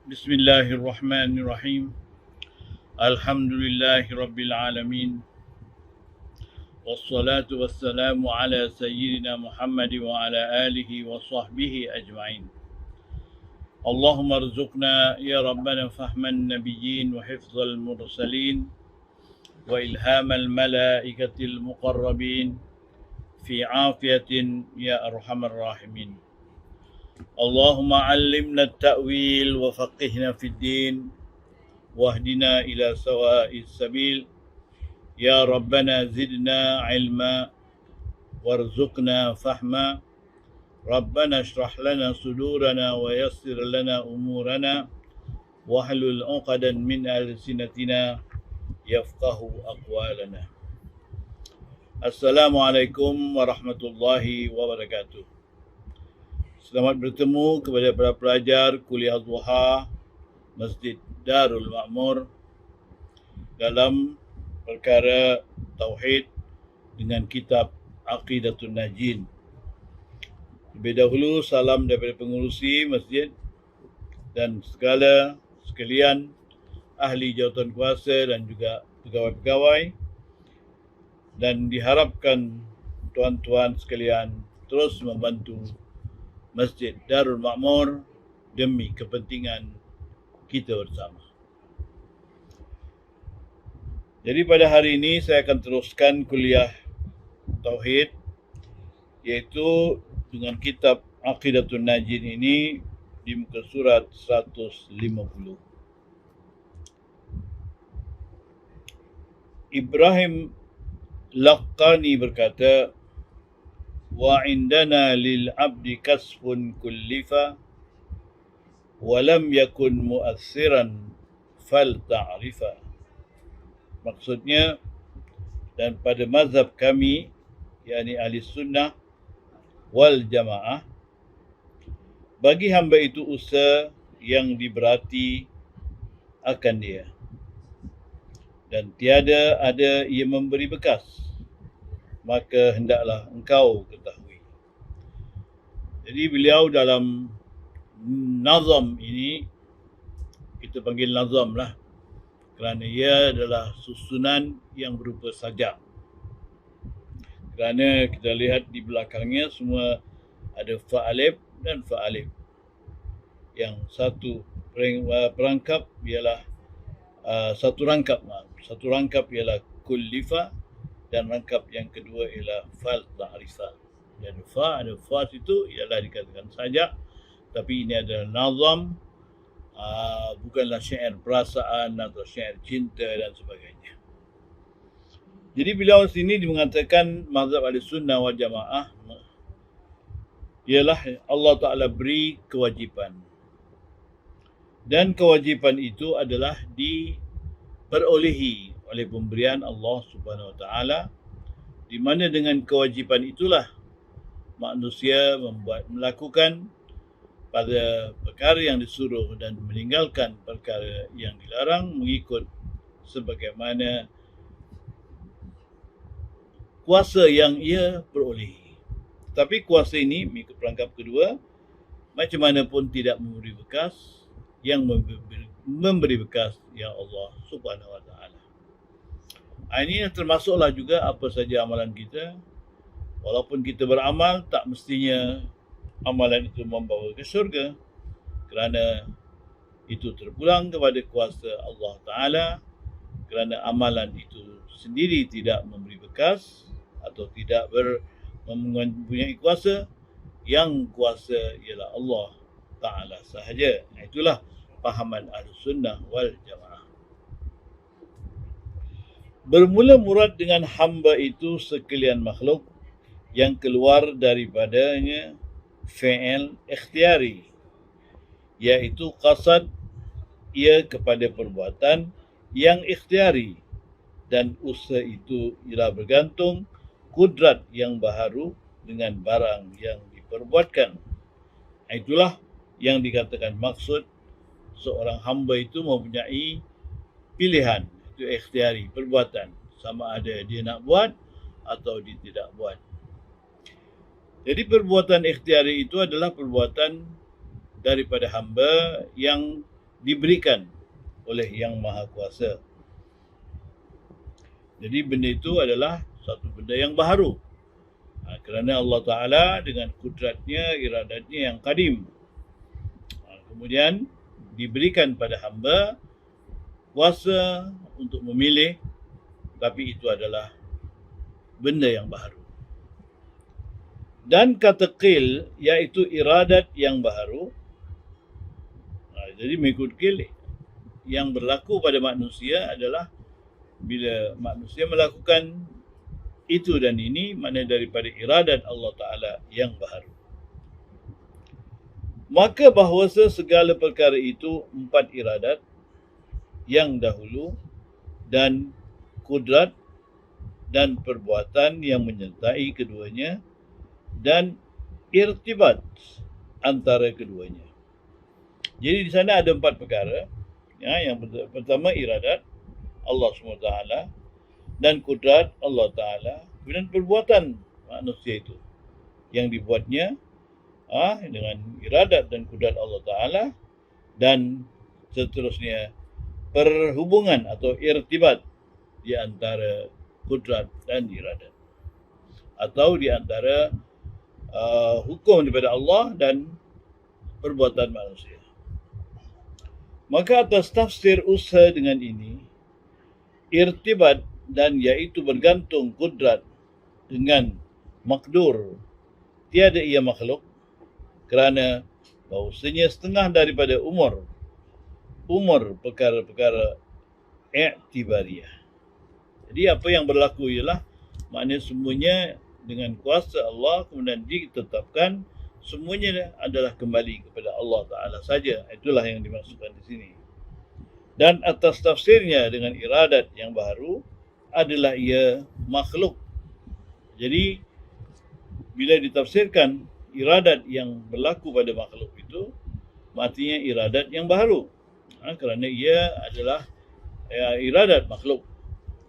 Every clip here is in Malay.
Bismillahirrahmanirrahim. Alhamdulillahi Rabbil Alamin. Wassalatu wassalamu ala sayyidina Muhammad wa ala alihi wa sahbihi ajma'in. Allahumma rzuqna ya Rabbana fahman nabiyyin wa hifzal mursalin wa ilhamal malaikatil muqarrabin fi afiyatin ya arhamar rahimin. Allahumma allimna at-ta'wil wa faqihna fid din wahdina ila sawa'is sabil ya rabbana zidna ilma warzuqna fahma rabbana shrah lana sudurana wa yassir lana umurana wahlul 'uqadan min alsinatina yafqahu aqwalana. Assalamualaikum warahmatullahi wabarakatuh. Selamat bertemu kepada para pelajar kuliah Duha Masjid Darul Ma'mur dalam perkara Tauhid dengan kitab Aqidatun Najin. Lebih dahulu salam daripada pengurusi masjid dan sekalian ahli jawatan kuasa dan juga pegawai-pegawai, dan diharapkan tuan-tuan sekalian terus membantu Masjid Darul Ma'mur demi kepentingan kita bersama. Jadi pada hari ini saya akan teruskan kuliah Tauhid, iaitu dengan kitab Aqidatun Najin ini di muka surat 150. Ibrahim Laqqani berkata, wa indana lil abdi kasfun kullifa wa lam yakun mu'assiran fal ta'rifa. Maksudnya, dan pada mazhab kami, yakni ahli sunnah wal jamaah, bagi hamba itu usaha yang diberati akan dia, dan tiada ada ia memberi bekas, maka hendaklah engkau ketahui. Jadi beliau dalam nazam ini, kita panggil nazam lah, kerana ia adalah susunan yang berupa sajak. Kerana kita lihat di belakangnya semua ada fa alif dan fa alif. Yang satu perangkap ialah satu rangkap ialah kullifa, dan rangkap yang kedua ialah fal ta'rifa. Dan ada fa itu ialah dikatakan sajak, tapi ini adalah nazam, bukanlah syair perasaan atau syair cinta dan sebagainya. Jadi beliau sini mengatakan mazhab Ahlussunnah wal Jamaah ialah Allah Ta'ala beri kewajipan, dan kewajipan itu adalah diperolehi oleh pemberian Allah Subhanahu Wa Ta'ala, di mana dengan kewajipan itulah manusia melakukan pada perkara yang disuruh dan meninggalkan perkara yang dilarang mengikut sebagaimana kuasa yang ia perolehi. Tapi kuasa ini mengikut perangkap kedua, macam mana pun tidak memberi bekas. Yang memberi bekas ya Allah Subhanahu Wa Ta'ala. Ini termasuklah juga apa saja amalan kita. Walaupun kita beramal, tak mestinya amalan itu membawa ke syurga, kerana itu terpulang kepada kuasa Allah Ta'ala, kerana amalan itu sendiri tidak memberi bekas atau tidak mempunyai kuasa. Yang kuasa ialah Allah Ta'ala sahaja. Itulah pahaman Ahlussunnah wal Jamaah. Bermula murad dengan hamba itu sekalian makhluk yang keluar daripadanya fi'il ikhtiari, iaitu qasad ia kepada perbuatan yang ikhtiari, dan usaha itu ialah bergantung kudrat yang baharu dengan barang yang diperbuatkan. Itulah yang dikatakan maksud seorang hamba itu mempunyai pilihan, itu ikhtiari, perbuatan, sama ada dia nak buat atau dia tidak buat. Jadi perbuatan ikhtiari itu adalah perbuatan daripada hamba yang diberikan oleh Yang Maha Kuasa. Jadi benda itu adalah satu benda yang baharu. Kerana Allah Ta'ala dengan kudratnya, iradatnya yang kadim. Kemudian diberikan pada hamba kuasa untuk memilih, tapi itu adalah benda yang baharu. Dan kata qil, iaitu iradat yang baharu. Jadi mengikut qil, yang berlaku pada manusia adalah bila manusia melakukan itu dan ini, mana daripada iradat Allah Ta'ala yang baharu. Maka bahawasa segala perkara itu empat iradat yang dahulu dan kudrat dan perbuatan yang menyertai keduanya dan irtibat antara keduanya. Jadi di sana ada empat perkara. Yang pertama iradat Allah SWT dan kudrat Allah Ta'ala, kemudian perbuatan manusia itu yang dibuatnya dengan iradat dan kudrat Allah Ta'ala, dan seterusnya perhubungan atau irtibat di antara kudrat dan iradat, atau di antara hukum daripada Allah dan perbuatan manusia. Maka atas tafsir usaha dengan ini, irtibat dan iaitu bergantung kudrat dengan makdur, tiada ia makhluk, kerana bahawasanya setengah daripada umur perkara-perkara i'tibariyah. Jadi apa yang berlaku ialah maknanya semuanya dengan kuasa Allah kemudian ditetapkan, semuanya adalah kembali kepada Allah Ta'ala saja. Itulah yang dimaksudkan di sini. Dan atas tafsirnya dengan iradat yang baru adalah ia makhluk. Jadi bila ditafsirkan iradat yang berlaku pada makhluk itu, artinya iradat yang baru. Kerana ia adalah iradat makhluk.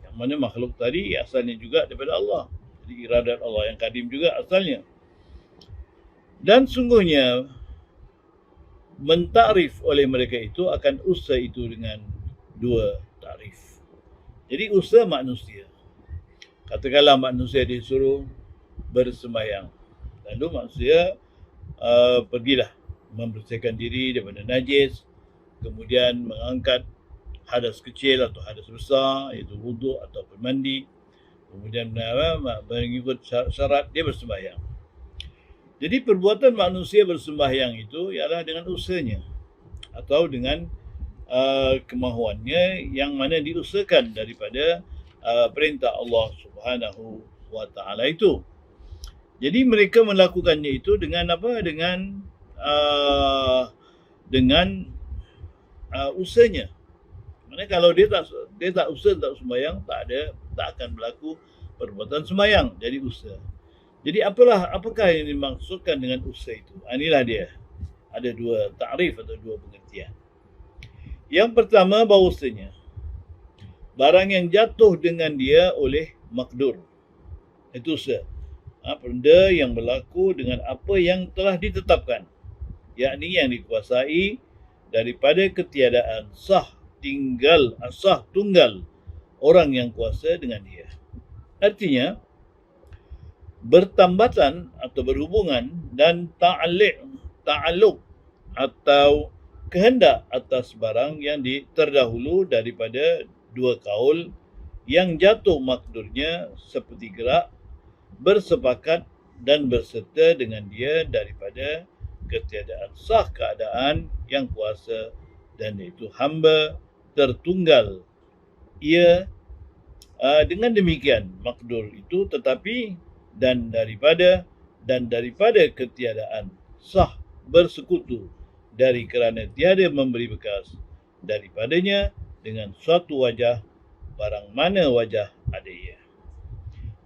Yang mana makhluk tadi asalnya juga daripada Allah. Jadi iradat Allah yang kadim juga asalnya. Dan sungguhnya mentakrif oleh mereka itu akan usaha itu dengan dua takrif. Jadi usaha manusia. Katakanlah manusia disuruh bersembahyang. Lalu manusia pergilah membersihkan diri daripada najis, kemudian mengangkat hadas kecil atau hadas besar, iaitu wuduk atau mandi, kemudian mengikut syarat dia bersembahyang. Jadi perbuatan manusia bersembahyang itu ialah dengan usahanya atau dengan kemahuannya yang mana diusahakan daripada perintah Allah Subhanahu wa Ta'ala itu. Jadi mereka melakukannya itu dengan apa? Dengan usahanya. Maksudnya kalau dia tak usaha, tak sembahyang, tak akan berlaku perbuatan sembahyang. Jadi usaha. Jadi apakah yang dimaksudkan dengan usaha itu? Inilah dia. Ada dua takrif atau dua pengertian. Yang pertama, bahawasanya barang yang jatuh dengan dia oleh makdur, itu usaha. Benda yang berlaku dengan apa yang telah ditetapkan, yakni yang dikuasai daripada ketiadaan sah tunggal orang yang kuasa dengan dia. Artinya bertambatan atau berhubungan dan ta'alluq atau kehendak atas barang yang terdahulu daripada dua kaul yang jatuh makdurnya seperti gerak, bersepakat dan berserta dengan dia daripada ketiadaan sah keadaan yang kuasa, dan itu hamba tertunggal ia dengan demikian makdur itu, tetapi dan daripada ketiadaan sah bersekutu dari kerana tiada memberi bekas daripadanya dengan suatu wajah barang mana wajah ada ia,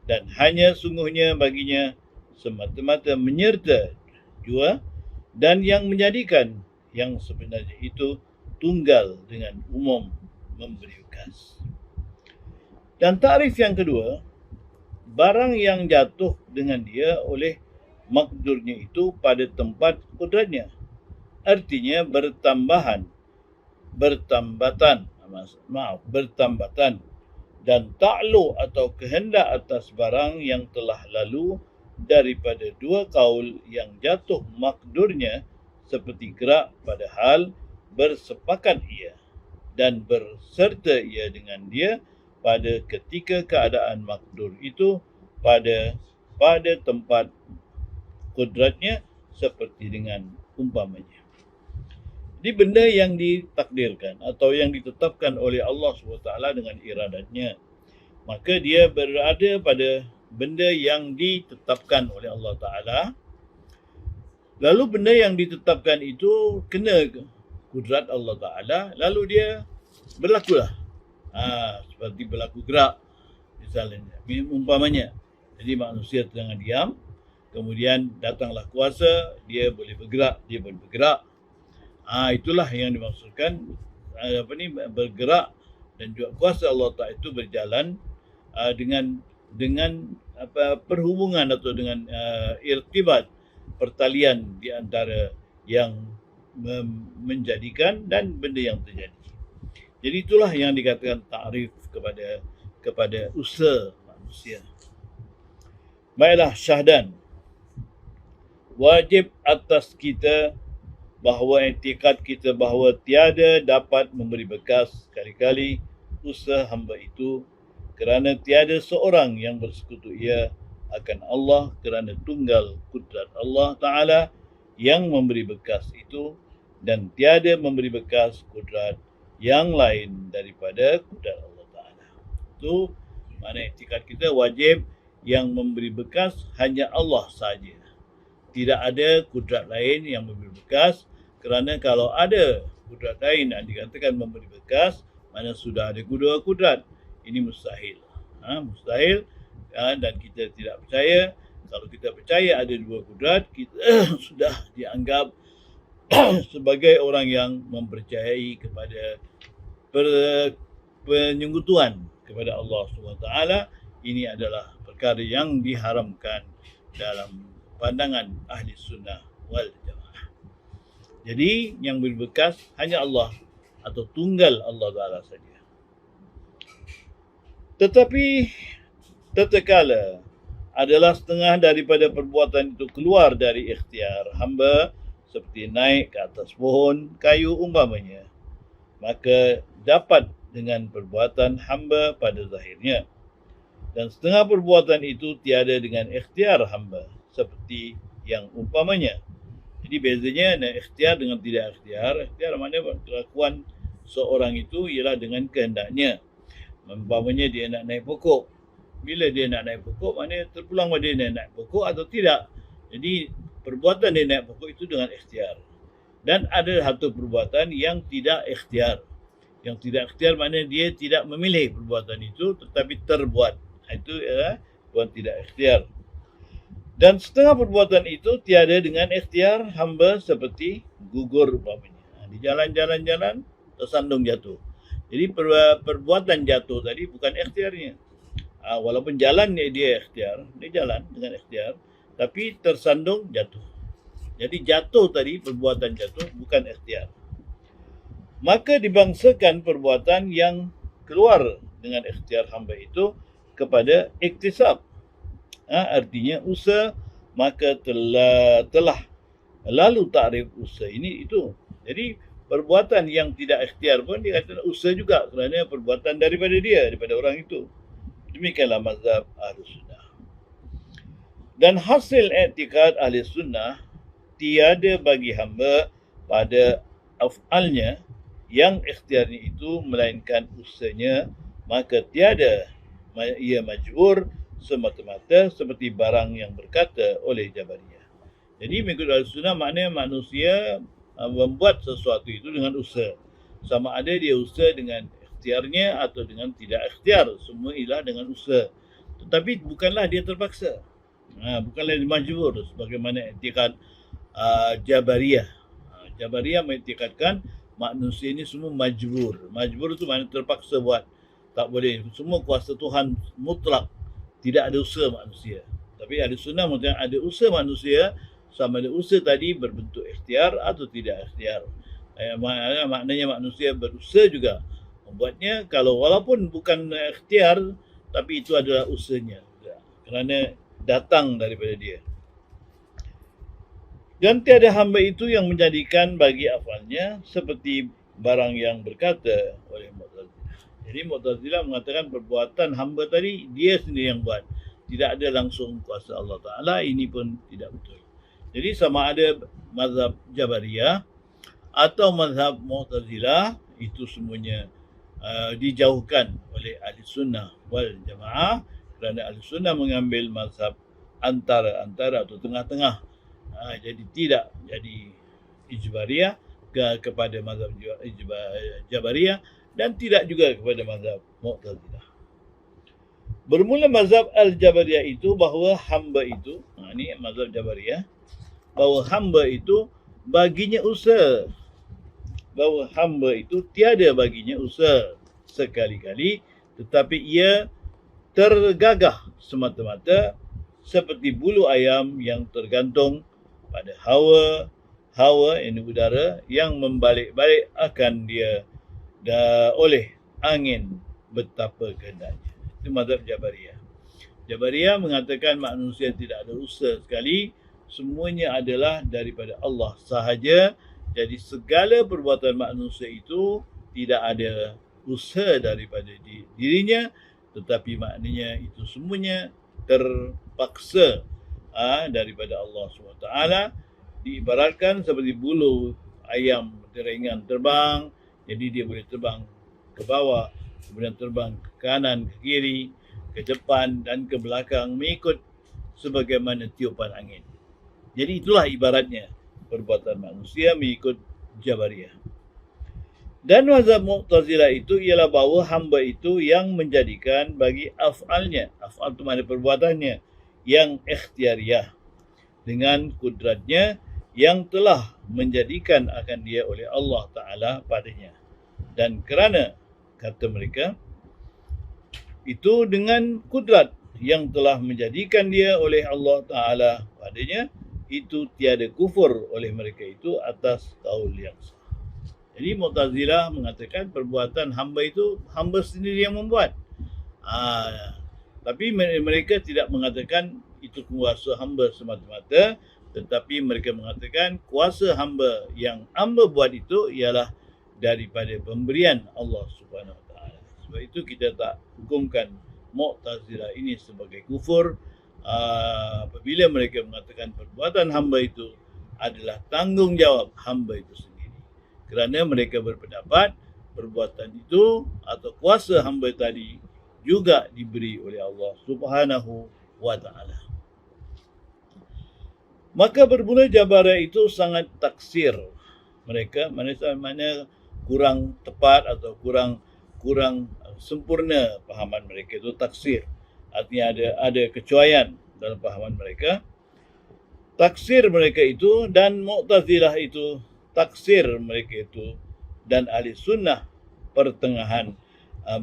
dan hanya sungguhnya baginya semata-mata menyerta jua dan yang menjadikan yang sebenarnya itu tunggal dengan umum memberi bekas. Dan takrif yang kedua, barang yang jatuh dengan dia oleh makdurnya itu pada tempat kudratnya. Artinya bertambatan dan ta'lu atau kehendak atas barang yang telah lalu daripada dua kaul yang jatuh makdurnya seperti gerak padahal bersepakat ia dan berserta ia dengan dia pada ketika keadaan makdur itu pada tempat kudratnya seperti dengan umpamanya. Jadi benda yang ditakdirkan atau yang ditetapkan oleh Allah SWT dengan iradatnya, maka dia berada pada benda yang ditetapkan oleh Allah Ta'ala. Lalu benda yang ditetapkan itu kena kudrat Allah Ta'ala, lalu dia berlakulah. Seperti berlaku gerak misalnya, umpamanya. Jadi manusia tengah diam, kemudian datanglah kuasa, dia boleh bergerak, itulah yang dimaksudkan bergerak, dan juga kuasa Allah Ta'ala itu berjalan dengan perhubungan atau dengan irtibat, pertalian di antara yang menjadikan dan benda yang terjadi. Jadi itulah yang dikatakan ta'rif kepada usaha manusia. Baiklah, syahdan. Wajib atas kita bahawa i'tikad kita bahawa tiada dapat memberi bekas sekali-kali usaha hamba itu, kerana tiada seorang yang bersekutu ia akan Allah, kerana tunggal kudrat Allah Ta'ala yang memberi bekas itu, dan tiada memberi bekas kudrat yang lain daripada kudrat Allah Ta'ala. Itu makna i'tikad kita, wajib yang memberi bekas hanya Allah saja. Tidak ada kudrat lain yang memberi bekas, kerana kalau ada kudrat lain yang dikatakan memberi bekas, mana sudah ada dua kudrat. Ini mustahil. Mustahil, dan kita tidak percaya. Kalau kita percaya ada dua kudrat, kita sudah dianggap sebagai orang yang mempercayai kepada penyekutuan kepada Allah SWT. Ini adalah perkara yang diharamkan dalam pandangan ahli sunnah wal jamaah. Jadi yang berbekas hanya Allah atau tunggal Allah Ta'ala saja. Tetapi tatkala adalah setengah daripada perbuatan itu keluar dari ikhtiar hamba, seperti naik ke atas pohon kayu umpamanya, maka dapat dengan perbuatan hamba pada zahirnya. Dan setengah perbuatan itu tiada dengan ikhtiar hamba, seperti yang umpamanya. Jadi bezanya ikhtiar dengan tidak ikhtiar. Ikhtiar maknanya kelakuan seorang itu ialah dengan kehendaknya. Umpamanya dia nak naik pokok. Bila dia nak naik pokok, maknanya terpulang pada dia nak naik pokok atau tidak. Jadi perbuatan dia naik pokok itu dengan ikhtiar. Dan ada satu perbuatan yang tidak ikhtiar. Yang tidak ikhtiar maknanya dia tidak memilih perbuatan itu, tetapi terbuat. Itu ialah perbuatan tidak ikhtiar. Dan setengah perbuatan itu tiada dengan ikhtiar hamba, seperti gugur umpamanya. Di jalan-jalan tersandung jatuh. Jadi perbuatan jatuh tadi bukan ikhtiarnya. Walaupun jalannya dia ikhtiar, dia jalan dengan ikhtiar, tapi tersandung jatuh. Jadi jatuh tadi, perbuatan jatuh bukan ikhtiar. Maka dibangsakan perbuatan yang keluar dengan ikhtiar hamba itu kepada iktisab. Artinya usaha, maka telah lalu takrif usaha ini itu. Jadi perbuatan yang tidak ikhtiar pun dikatakan usaha juga, kerana perbuatan daripada orang itu. Demikianlah mazhab ahli sunnah. Dan hasil i'tikad ahli sunnah, tiada bagi hamba pada af'alnya yang ikhtiarnya itu melainkan usahanya, maka tiada ia majbur semata-mata seperti barang yang berkata oleh Jabariyah. Jadi mengikut Ahlussunnah maknanya manusia membuat sesuatu itu dengan usaha. Sama ada dia usaha dengan ikhtiarnya atau dengan tidak ikhtiar, semua ialah dengan usaha. Tetapi bukanlah dia terpaksa. Bukanlah dia majbur sebagaimana i'tikad Jabariyah. Jabariyah mengitikadkan manusia ini semua majbur. Majbur itu maknanya terpaksa buat. Tak boleh. Semua kuasa Tuhan mutlak. Tidak ada usaha manusia. Tapi ahli sunnah mengatakan ada usaha manusia, sama ada usaha tadi berbentuk ikhtiar atau tidak ikhtiar. Maknanya manusia berusaha juga membuatnya, kalau walaupun bukan ikhtiar, tapi itu adalah usahanya. Kerana datang daripada dia. Dan tiada hamba itu yang menjadikan bagi afalnya seperti barang yang berkata oleh Mu'tazilah. Jadi Mu'tazilah mengatakan perbuatan hamba tadi dia sendiri yang buat. Tidak ada langsung kuasa Allah Ta'ala. Ini pun tidak betul. Jadi sama ada mazhab Jabariyah atau mazhab Mu'tazilah, itu semuanya dijauhkan oleh ahli sunnah wal jamaah, kerana ahli sunnah mengambil mazhab antara-antara atau tengah-tengah. Jadi tidak jadi ijbariyah kepada mazhab Jabariyah dan tidak juga kepada mazhab Mu'tazilah. Bermula mazhab Al-Jabariyah itu bahawa hamba itu, ini mazhab Jabariyah, bahawa hamba itu baginya usaha. Bahawa hamba itu tiada baginya usaha sekali-kali, tetapi ia tergagah semata-mata seperti bulu ayam yang tergantung pada hawa ini udara yang membalik-balik akan dia oleh angin betapa kehendaknya. Itu mazhab Jabariyah. Jabariyah mengatakan manusia tidak ada usaha sekali, semuanya adalah daripada Allah sahaja. Jadi segala perbuatan manusia itu tidak ada usaha daripada dirinya, tetapi maknanya itu semuanya terpaksa daripada Allah SWT. Diibaratkan seperti bulu ayam teringan terbang, jadi dia boleh terbang ke bawah, kemudian terbang ke kanan, ke kiri, ke depan dan ke belakang mengikut sebagaimana tiupan angin. Jadi itulah ibaratnya perbuatan manusia mengikut Jabariyah. Dan mazhab Mu'tazilah itu ialah bahawa hamba itu yang menjadikan bagi af'alnya, af'al itu makna perbuatannya, yang ikhtiariyah, dengan kudratnya yang telah menjadikan akan dia oleh Allah Ta'ala padanya. Dan kerana, kata mereka, itu dengan kudrat yang telah menjadikan dia oleh Allah Ta'ala padanya, itu tiada kufur oleh mereka itu atas qaul yang sah. Jadi Mu'tazilah mengatakan perbuatan hamba itu hamba sendiri yang membuat. Tapi mereka tidak mengatakan itu kuasa hamba semata-mata, tetapi mereka mengatakan kuasa hamba yang hamba buat itu ialah daripada pemberian Allah Subhanahu Wa Taala. Sebab itu kita tak hukumkan Mu'tazilah ini sebagai kufur apabila mereka mengatakan perbuatan hamba itu adalah tanggungjawab hamba itu sendiri. Kerana mereka berpendapat perbuatan itu atau kuasa hamba tadi juga diberi oleh Allah Subhanahu Wa Taala. Maka bermula Jabariyah itu sangat taksir mereka, mana kurang tepat atau kurang sempurna pahaman mereka itu taksir. Artinya ada kecuaian dalam pahaman mereka. Taksir mereka itu dan Mu'tazilah itu taksir mereka itu, dan ahli sunnah pertengahan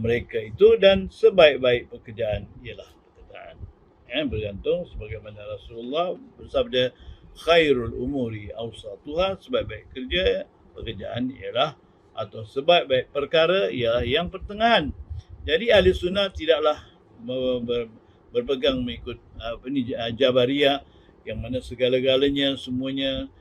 mereka itu, dan sebaik-baik pekerjaan ialah pekerjaan. Bergantung sebagaimana Rasulullah bersabda, khairul umuri awsatuha, sebaik-baik pekerjaan ialah atau sebaik-baik perkara ialah yang pertengahan. Jadi ahli sunnah tidaklah berpegang mengikut Jabariyah yang mana segala-galanya semuanya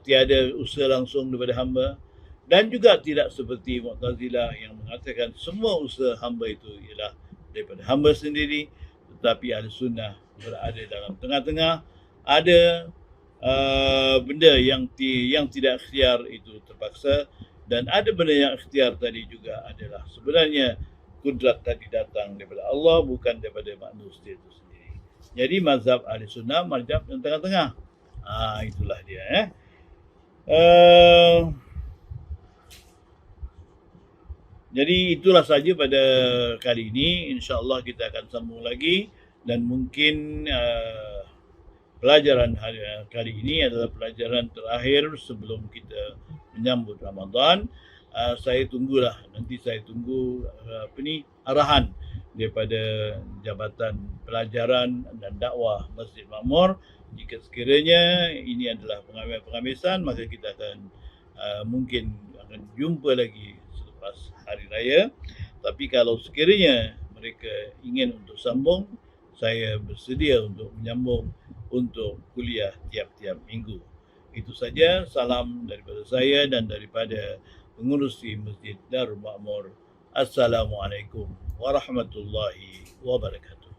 tiada usaha langsung daripada hamba, dan juga tidak seperti Mu'tazilah yang mengatakan semua usaha hamba itu ialah daripada hamba sendiri, tetapi ahli sunnah berada dalam tengah-tengah. Ada benda yang tidak ikhtiar itu terpaksa, dan ada benda yang ikhtiar tadi juga adalah sebenarnya kudrat tadi datang daripada Allah, bukan daripada manusia itu sendiri. Jadi mazhab ahli sunnah mazhab yang tengah-tengah. Itulah dia. Jadi itulah saja pada kali ini. InsyaAllah kita akan sambung lagi, dan mungkin pelajaran kali ini adalah pelajaran terakhir sebelum kita menyambut Ramadan. Saya tunggu arahan daripada Jabatan Pelajaran dan Dakwah Masjid Makmur. Jika sekiranya ini adalah penghamisan, maka kita akan mungkin akan jumpa lagi selepas Hari Raya. Tapi kalau sekiranya mereka ingin untuk sambung, saya bersedia untuk menyambung untuk kuliah tiap-tiap minggu. Itu saja, salam daripada saya dan daripada pengurusi Masjid Darul Makmur. Assalamualaikum warahmatullahi wabarakatuh.